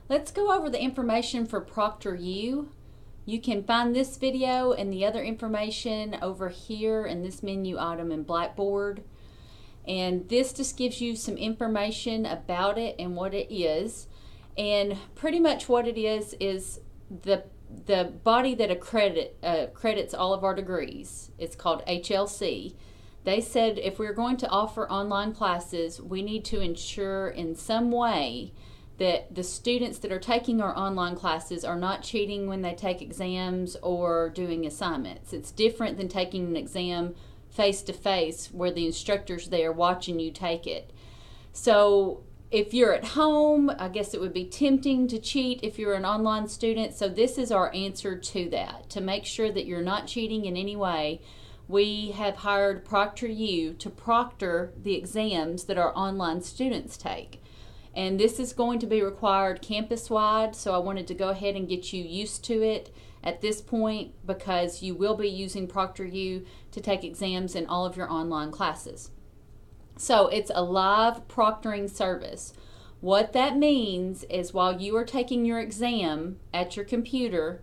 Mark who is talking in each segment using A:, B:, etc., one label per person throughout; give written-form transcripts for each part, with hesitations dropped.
A: Let's go over the information for ProctorU. You can find this video and the other information over here in this menu item in Blackboard. And this just gives you some information about it and what it is. And pretty much what it is the body that accredits all of our degrees. It's called HLC. They said if we're going to offer online classes, we need to ensure in some way that the students that are taking our online classes are not cheating when they take exams or doing assignments. It's different than taking an exam face-to-face where the instructor's there watching you take it. So if you're at home, I guess it would be tempting to cheat if you're an online student. So this is our answer to that. To make sure that you're not cheating in any way, we have hired ProctorU to proctor the exams that our online students take. And this is going to be required campus-wide, so I wanted to go ahead and get you used to it at this point because you will be using ProctorU to take exams in all of your online classes. So it's a live proctoring service. What that means is while you are taking your exam at your computer,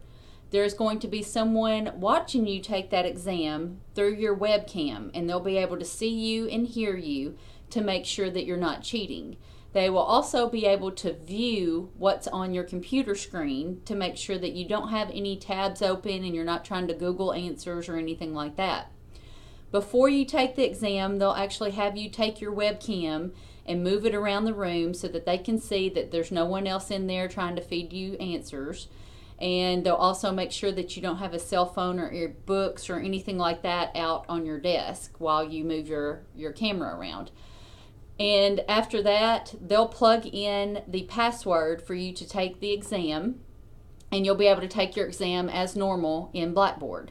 A: there's going to be someone watching you take that exam through your webcam, and they'll be able to see you and hear you to make sure that you're not cheating. They will also be able to view what's on your computer screen to make sure that you don't have any tabs open and you're not trying to Google answers or anything like that. Before you take the exam, they'll actually have you take your webcam and move it around the room so that they can see that there's no one else in there trying to feed you answers. And they'll also make sure that you don't have a cell phone or your books or anything like that out on your desk while you move your camera around. And after that, they'll plug in the password for you to take the exam, and you'll be able to take your exam as normal in Blackboard.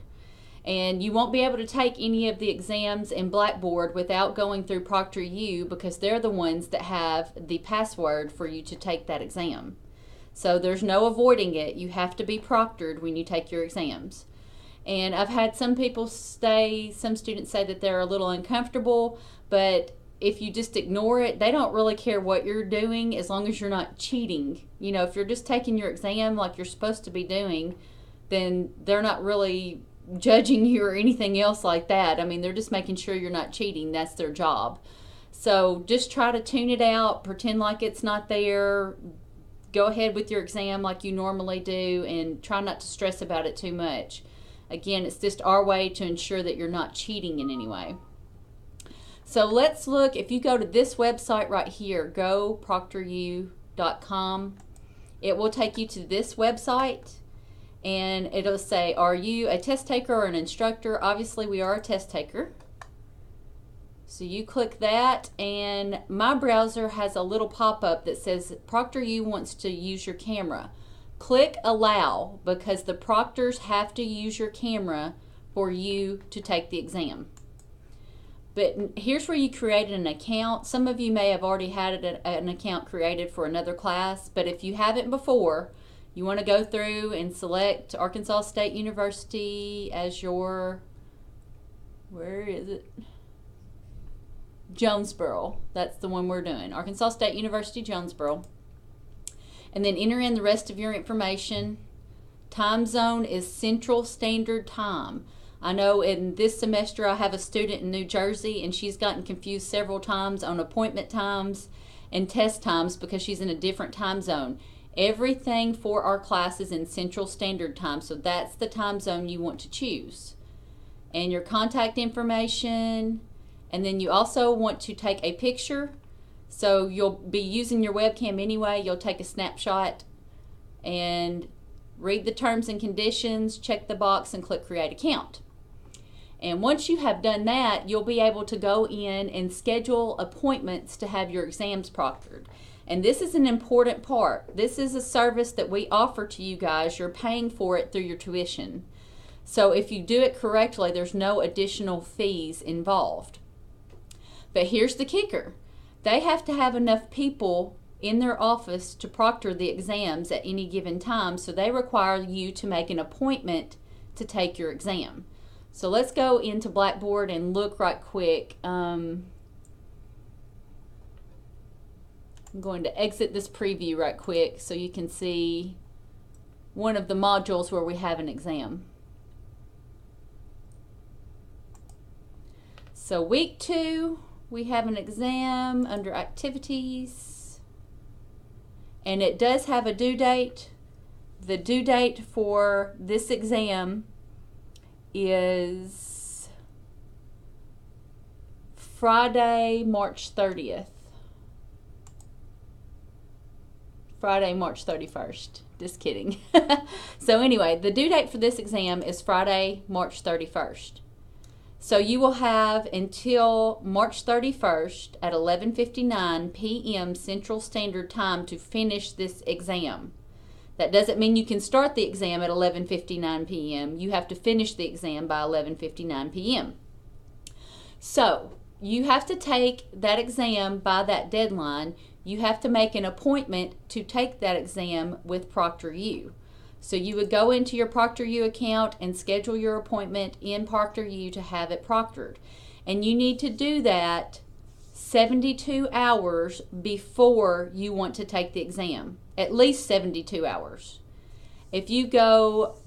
A: And you won't be able to take any of the exams in Blackboard without going through ProctorU because they're the ones that have the password for you to take that exam. So there's no avoiding it. You have to be proctored when you take your exams. And I've had some students say that they're a little uncomfortable, but if you just ignore it, they don't really care what you're doing as long as you're not cheating. You know, if you're just taking your exam like you're supposed to be doing, then they're not really judging you or anything else like that. I mean, they're just making sure you're not cheating. That's their job. So just try to tune it out, pretend like it's not there, go ahead with your exam like you normally do, and try not to stress about it too much. Again, it's just our way to ensure that you're not cheating in any way. So let's look, if you go to this website right here, goproctoru.com, it will take you to this website, and it'll say, are you a test taker or an instructor? Obviously we are a test taker. So you click that, and my browser has a little pop-up that says ProctorU wants to use your camera. Click allow because the proctors have to use your camera for you to take the exam. But here's where you created an account. Some of you may have already had an account created for another class, but if you haven't before, you want to go through and select Arkansas State University as your, where is it? Jonesboro. That's the one we're doing. Arkansas State University, Jonesboro. And then enter in the rest of your information. Time zone is Central Standard Time. I know in this semester I have a student in New Jersey, and she's gotten confused several times on appointment times and test times because she's in a different time zone. Everything for our class is in Central Standard Time, so that's the time zone you want to choose. And your contact information, and then you also want to take a picture. So you'll be using your webcam anyway. You'll take a snapshot and read the terms and conditions, check the box, and click Create Account. And once you have done that, you'll be able to go in and schedule appointments to have your exams proctored. And this is an important part. This is a service that we offer to you guys. You're paying for it through your tuition. So if you do it correctly, there's no additional fees involved. But here's the kicker. They have to have enough people in their office to proctor the exams at any given time, so they require you to make an appointment to take your exam. So let's go into Blackboard and look right quick. I'm going to exit this preview right quick so you can see one of the modules where we have an exam. So week 2, we have an exam under activities, and it does have a due date. The due date for this exam is Friday, March 30th. Friday, March 31st. Just kidding. So anyway, the due date for this exam is Friday, March 31st. So you will have until March 31st at 11:59 p.m. Central Standard Time to finish this exam. That doesn't mean you can start the exam at 11:59 p.m. You have to finish the exam by 11:59 p.m. So you have to take that exam by that deadline. You have to make an appointment to take that exam with ProctorU. So you would go into your ProctorU account and schedule your appointment in ProctorU to have it proctored. And you need to do that 72 hours before you want to take the exam. At least 72 hours. If you go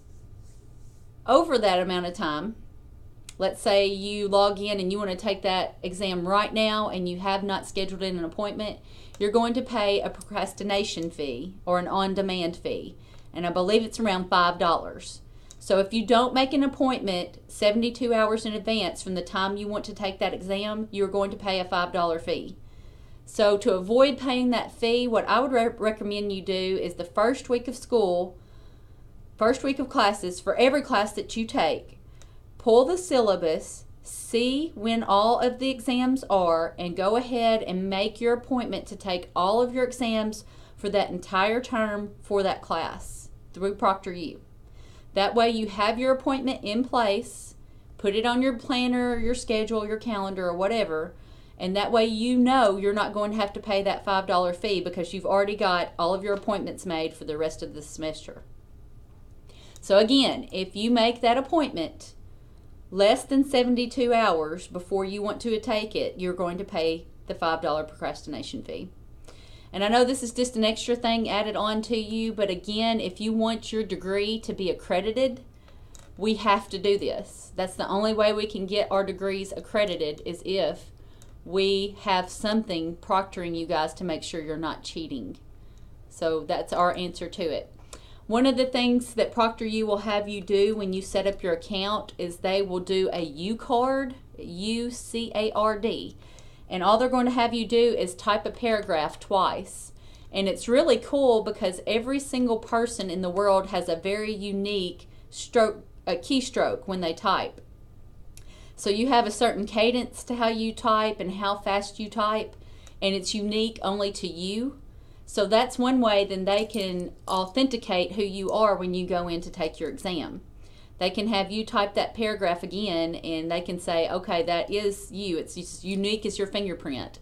A: over that amount of time, let's say you log in and you want to take that exam right now and you have not scheduled in an appointment, you're going to pay a procrastination fee or an on-demand fee. And I believe it's around $5. So if you don't make an appointment 72 hours in advance from the time you want to take that exam, you're going to pay a $5 fee. So to avoid paying that fee, what I would recommend you do is the first week of school, first week of classes, for every class that you take, pull the syllabus, see when all of the exams are, and go ahead and make your appointment to take all of your exams for that entire term for that class through ProctorU. That way you have your appointment in place, put it on your planner, your schedule, your calendar, or whatever, and that way you know you're not going to have to pay that $5 fee because you've already got all of your appointments made for the rest of the semester. So again, if you make that appointment less than 72 hours before you want to take it, you're going to pay the $5 procrastination fee. And I know this is just an extra thing added on to you, but again, if you want your degree to be accredited, we have to do this. That's the only way we can get our degrees accredited, is if we have something proctoring you guys to make sure you're not cheating. So that's our answer to it. One of the things that ProctorU will have you do when you set up your account is they will do a U-card, U-C-A-R-D. And all they're going to have you do is type a paragraph twice. And it's really cool because every single person in the world has a very unique keystroke when they type. So you have a certain cadence to how you type and how fast you type, and it's unique only to you. So that's one way then they can authenticate who you are when you go in to take your exam. They can have you type that paragraph again and they can say, okay, that is you. It's as unique as your fingerprint.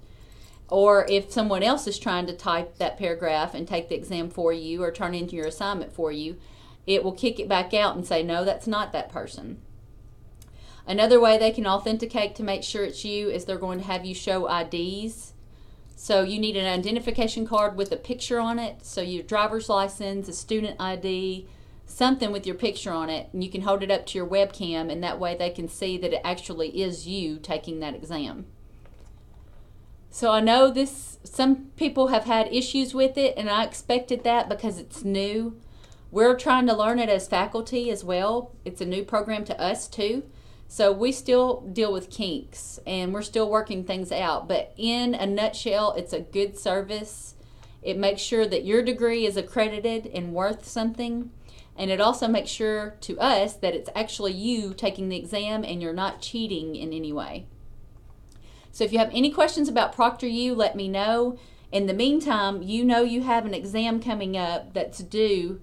A: Or if someone else is trying to type that paragraph and take the exam for you or turn into your assignment for you, it will kick it back out and say, no, that's not that person. Another way they can authenticate to make sure it's you is they're going to have you show IDs. So you need an identification card with a picture on it. So your driver's license, a student ID, something with your picture on it, and you can hold it up to your webcam, and that way they can see that it actually is you taking that exam. So I know some people have had issues with it, and I expected that because it's new. We're trying to learn it as faculty as well. It's a new program to us too. So we still deal with kinks and we're still working things out. But in a nutshell, it's a good service. It makes sure that your degree is accredited and worth something. And it also makes sure to us that it's actually you taking the exam and you're not cheating in any way. So if you have any questions about ProctorU, let me know. In the meantime, you know you have an exam coming up that's due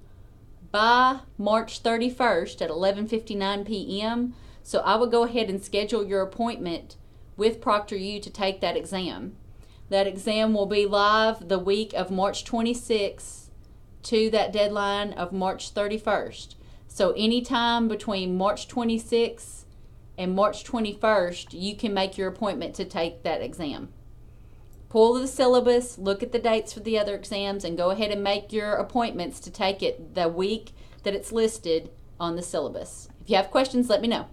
A: by March 31st at 11:59 p.m. So I would go ahead and schedule your appointment with ProctorU to take that exam. That exam will be live the week of March 26th to that deadline of March 31st. So anytime between March 26th and March 21st, you can make your appointment to take that exam. pull the syllabus, look at the dates for the other exams, and go ahead and make your appointments to take it the week that it's listed on the syllabus. If you have questions, let me know.